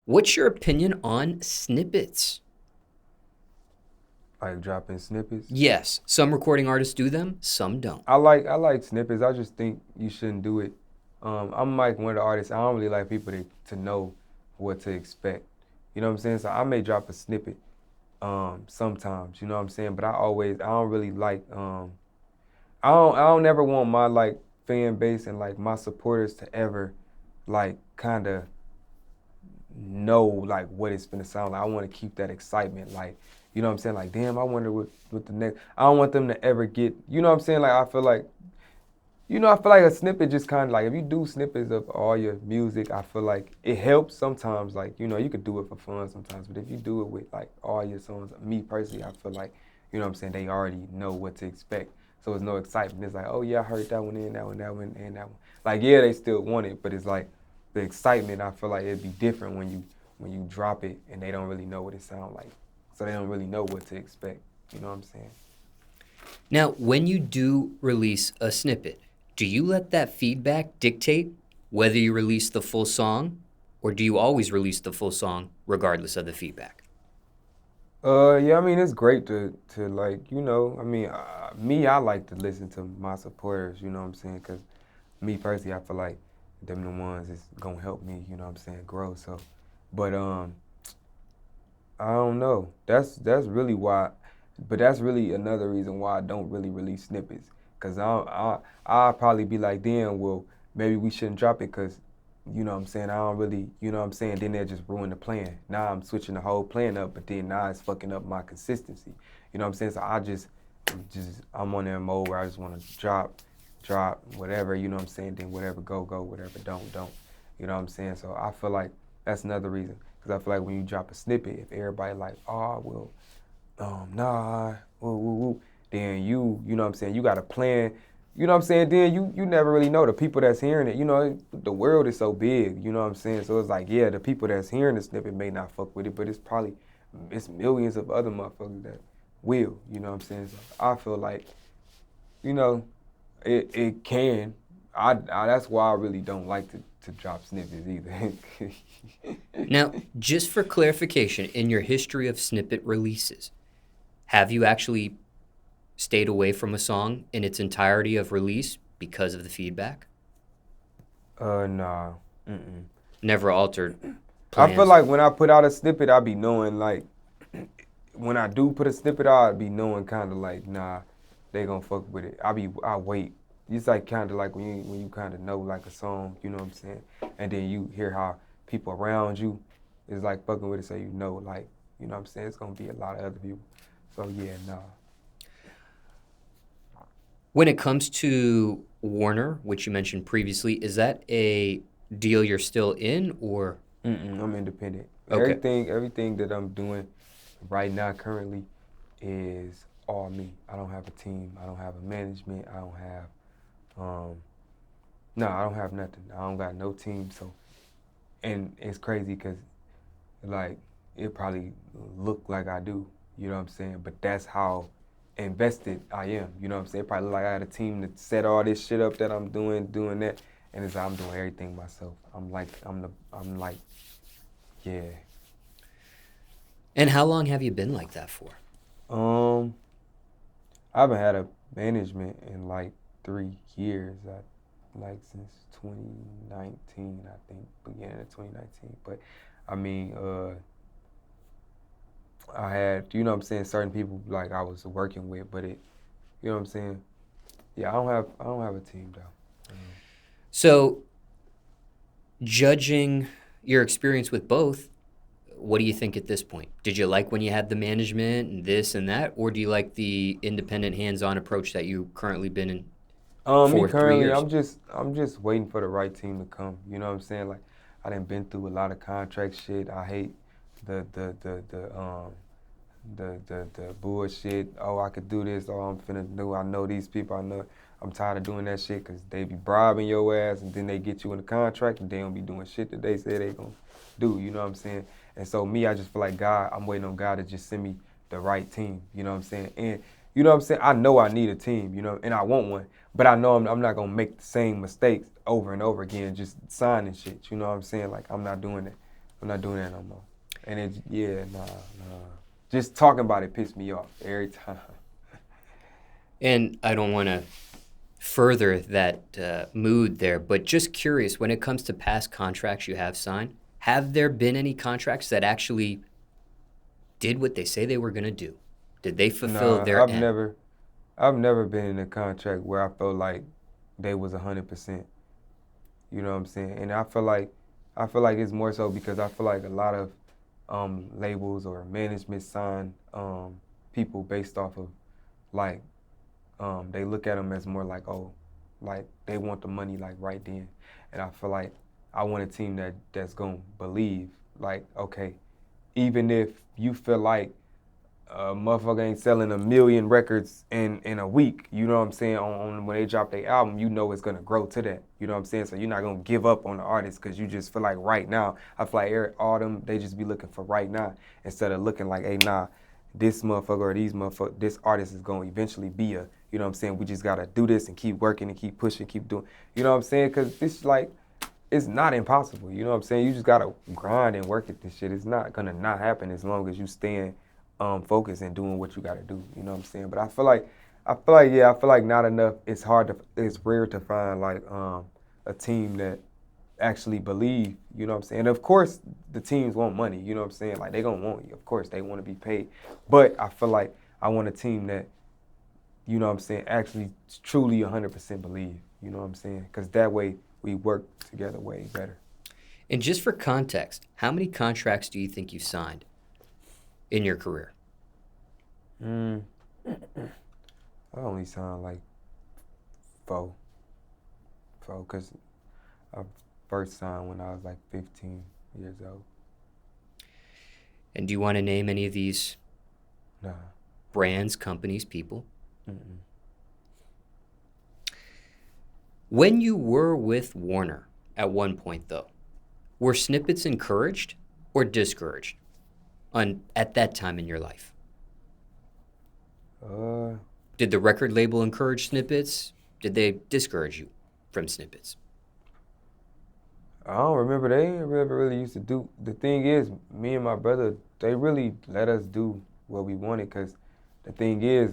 What's your opinion on snippets? Like dropping snippets. Yes, some recording artists do them, some don't. I like snippets. I just think you shouldn't do it. I'm like one of the artists. I don't really like people to know what to expect. You know what I'm saying? So I may drop a snippet sometimes. You know what I'm saying? But I don't really like I don't ever want my like fan base and like my supporters to ever like kind of know like what it's gonna sound like. I want to keep that excitement, like you know what I'm saying. Like damn, I wonder what the next. I don't want them to ever get. You know what I'm saying. Like I feel like a snippet just kind of like if you do snippets of all your music, I feel like it helps sometimes. Like you could do it for fun sometimes, but if you do it with like all your songs, me personally, I feel like what I'm saying. They already know what to expect, so it's no excitement. It's like oh yeah, I heard that one and that one, that one and that one. Like yeah, they still want it, but it's like the excitement. I feel like it'd be different when you drop it and they don't really know what it sounds like, so they don't really know what to expect. You know what I'm saying? Now, when you do release a snippet, do you let that feedback dictate whether you release the full song, or do you always release the full song regardless of the feedback? Yeah, I mean it's great to like me I like to listen to my supporters. You know what I'm saying? Cause me personally, I feel like them the ones that's gonna help me. You know what I'm saying? Grow. So, but I don't know. That's really why, but that's really another reason why I don't really release snippets. Cause I'll probably be like, damn, well maybe we shouldn't drop it. Cause you know what I'm saying? I don't really, you know what I'm saying? Then that just ruin the plan. Now I'm switching the whole plan up, but then now it's fucking up my consistency. You know what I'm saying? So I'm on that mode where I just want to drop whatever. You know what I'm saying? Then whatever go, whatever don't. You know what I'm saying? So I feel like that's another reason. Because I feel like when you drop a snippet, if everybody like, oh well, nah, woo, woo, woo, then you know what I'm saying, you got a plan, you know what I'm saying, then you never really know the people that's hearing it, the world is so big, you know what I'm saying, so it's like, yeah, the people that's hearing the snippet may not fuck with it, but it's millions of other motherfuckers that will, you know what I'm saying, so I feel like, you know, it can, that's why I really don't like to drop snippets either. Now, just for clarification, in your history of snippet releases, have you actually stayed away from a song in its entirety of release because of the feedback? Nah. Mm-mm. Never altered I feel plans? like when I put out a snippet, I be knowing like when I do put a snippet out, I be knowing kind of like nah, they gonna fuck with it. I wait. It's like kind of like when you kind of know like a song, you know what I'm saying, and then you hear how people around you is like fucking with it, so you know like you know what I'm saying. It's gonna be a lot of other people. So yeah, nah. When it comes to Warner, which you mentioned previously, is that a deal you're still in or? I'm independent. Okay. Everything that I'm doing right now currently is all me. I don't have a team. I don't have a management. I don't have no, I don't have nothing. I don't got no team. So, and it's crazy because like it probably look like I do. You know what I'm saying? But that's how invested I am. You know what I'm saying? It probably look like I had a team to set all this shit up that I'm doing that, and it's like I'm doing everything myself. I'm like, yeah. And how long have you been like that for? Um, I haven't had a management in like 3 years. Like since 2019, I think, beginning of 2019. But I mean, I had, you know what I'm saying, certain people like I was working with, but you know what I'm saying. Yeah, I don't have a team though. So, judging your experience with both, what do you think at this point? Did you like when you had the management and this and that, or do you like the independent, hands-on approach that you currently been in Me for three currently, years? I'm just waiting for the right team to come. You know what I'm saying? Like, I done been through a lot of contract shit. I hate the bullshit. Oh, I could do this. Oh, I'm finna do. I know these people. I know. I'm tired of doing that shit because they be bribing your ass and then they get you in the contract and they don't be doing shit that they say they gonna do. You know what I'm saying? And so me, I just feel like God. I'm waiting on God to just send me the right team. You know what I'm saying? And you know what I'm saying? I know I need a team. You know, and I want one. But I know I'm not gonna make the same mistakes over and over again, just signing shit. You know what I'm saying? Like I'm not doing that. I'm not doing that no more. And it, yeah, nah. Just talking about it pissed me off every time. And I don't want to further that mood there, but just curious, when it comes to past contracts you have signed, have there been any contracts that actually did what they say they were going to do? Did they fulfill Nah, their end? I've never been in a contract where I felt like they was 100%. You know what I'm saying? And I feel like it's more so because I feel like a lot of labels or management sign people based off of like they look at them as more like, oh, like they want the money like right then. And I feel like I want a team that's gonna believe like, okay, even if you feel like a motherfucker ain't selling 1,000,000 records in a week, you know what I'm saying? On when they drop their album, you know it's gonna grow to that. You know what I'm saying? So you're not gonna give up on the artist because you just feel like right now. I feel like all them, they just be looking for right now instead of looking like, hey, nah, this motherfucker or these motherfucker, this artist is gonna eventually be a, you know what I'm saying? We just gotta do this and keep working and keep pushing, keep doing, you know what I'm saying? Because this like, it's not impossible. You know what I'm saying? You just gotta grind and work at this shit. It's not gonna not happen as long as you stand focused and doing what you gotta do. You know what I'm saying? But I feel like not enough. It's rare to find like a team that actually believe. You know what I'm saying? And of course, the teams want money. You know what I'm saying? Like they gonna want you. Of course, they want to be paid. But I feel like I want a team that, you know what I'm saying, actually truly 100% believe. You know what I'm saying? Because that way we work together way better. And just for context, how many contracts do you think you signed in your career? I only signed like four, because I first signed when I was like 15 years old. And do you want to name any of these Nah. brands, companies, people? Mm-mm. When you were with Warner at one point, though, were snippets encouraged or discouraged at that time in your life? Did the record label encourage snippets? Did they discourage you from snippets? I don't remember. They ain't really used to do. The thing is, me and my brother, they really let us do what we wanted. Cause the thing is,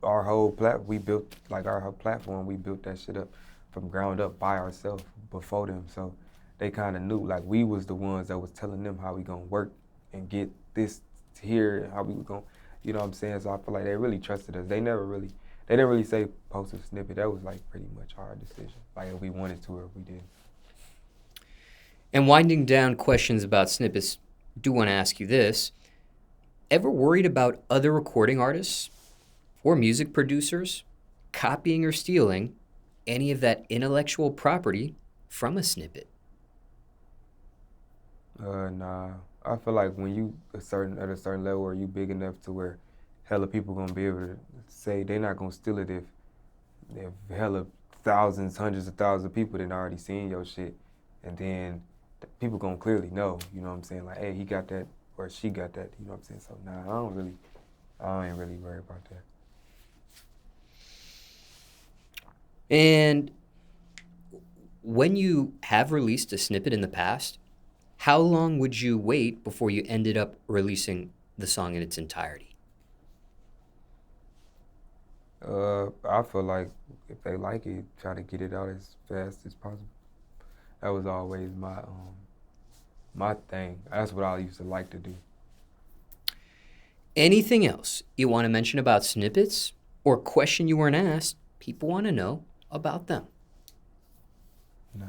our whole we built like our whole platform. We built that shit up from ground up by ourselves before them. So they kind of knew like we was the ones that was telling them how we gonna work and get this here, how we were gonna, you know what I'm saying? So I feel like they really trusted us. They didn't really say post a snippet. That was like pretty much our decision. Like if we wanted to or if we didn't. And winding down questions about snippets, do want to ask you this. Ever worried about other recording artists or music producers copying or stealing any of that intellectual property from a snippet? Nah. I feel like when you at a certain level or you big enough to where hella people gonna be able to say they're not gonna steal it if hella thousands, hundreds of thousands of people done already seen your shit, and then people gonna clearly know. You know what I'm saying? Like, hey, he got that or she got that. You know what I'm saying? So nah, I ain't really worried about that. And when you have released a snippet in the past, how long would you wait before you ended up releasing the song in its entirety? I feel like if they like it, try to get it out as fast as possible. That was always my thing. That's what I used to like to do. Anything else you want to mention about snippets or question you weren't asked, people want to know about them? Nah.